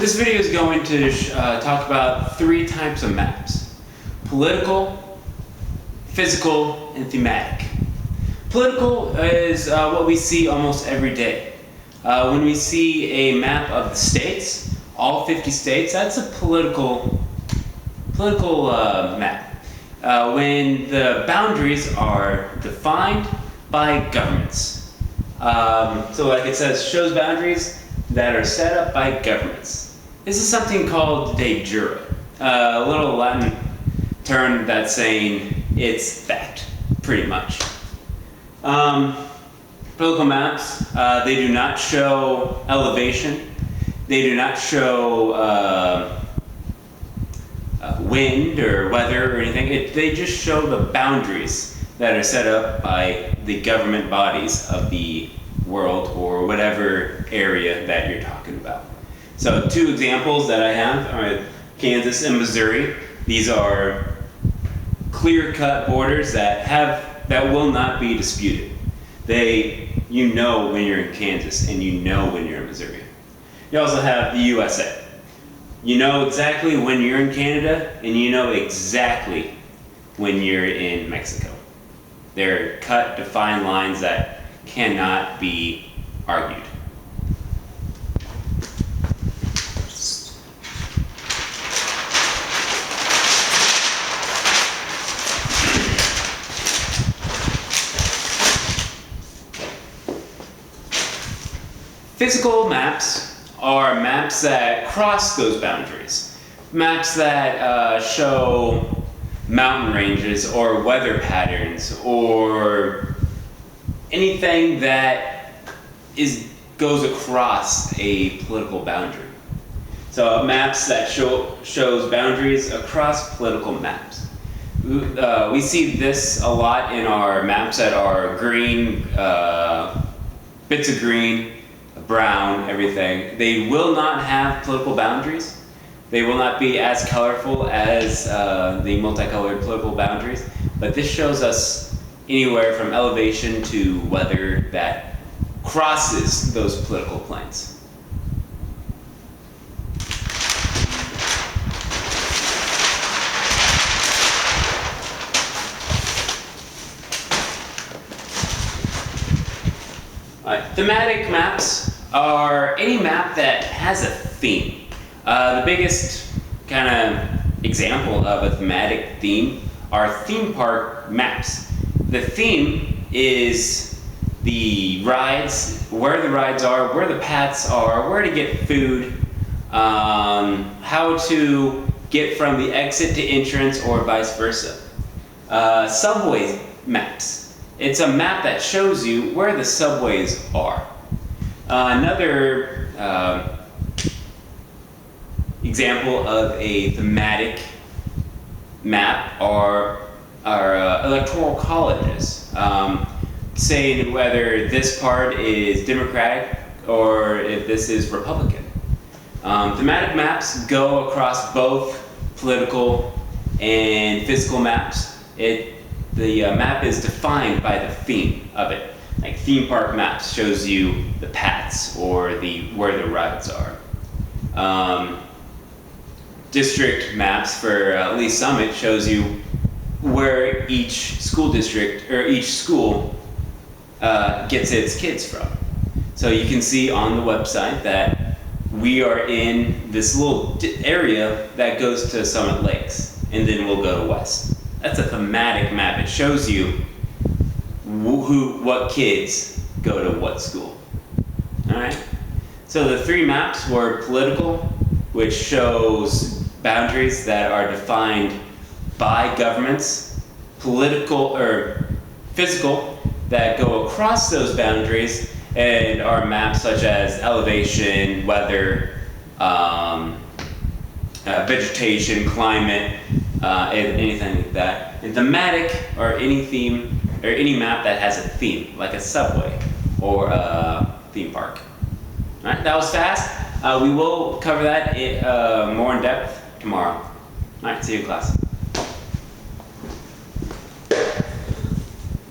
This video is going to talk about three types of maps: political, physical, and thematic. Political is what we see almost every day. When we see a map of the states, all 50 states, that's a political map. When the boundaries are defined by governments. So like it says, shows boundaries that are set up by governments. This is something called de jure, a little Latin term that's saying it's fact, pretty much. Political maps, they do not show elevation, they do not show wind or weather or anything. They just show the boundaries that are set up by the government bodies of the world or whatever area that you're talking about. So two examples that I have are Kansas and Missouri. These are clear-cut borders that will not be disputed. You know when you're in Kansas and you know when you're in Missouri. You also have the USA. You know exactly when you're in Canada and you know exactly when you're in Mexico. They're cut, defined lines that cannot be argued. Physical maps are maps that cross those boundaries. Maps that show mountain ranges or weather patterns or anything that goes across a political boundary. So maps that shows boundaries across political maps. We see this a lot in our maps that are green, bits of green, brown, everything. They will not have political boundaries. They will not be as colorful as the multicolored political boundaries, but this shows us anywhere from elevation to weather that crosses those political planes. Thematic maps are any map that has a theme. The biggest kind of example of a thematic theme are theme park maps. The theme is the rides, where the rides are, where the paths are, where to get food, how to get from the exit to entrance or vice versa. Subway maps. It's a map that shows you where the subways are. Another example of a thematic map are electoral colleges, saying whether this part is Democratic or if this is Republican. Thematic maps go across both political and physical maps. The map is defined by the theme of it. Like theme park maps shows you the paths or where the rides are. District maps for Lee Summit shows you where each school district or each school gets its kids from. So you can see on the website that we are in this little area that goes to Summit Lakes, and then we'll go to West. That's a thematic map. It shows you what kids go to what school. All right. So the three maps were political, which shows boundaries that are defined by governments, political or physical that go across those boundaries, and are maps such as elevation, weather, vegetation, climate, and anything like that. And thematic are any theme or any map that has a theme, like a subway or a theme park. All right, that was fast. We will cover that more in depth tomorrow. All right, see you in class.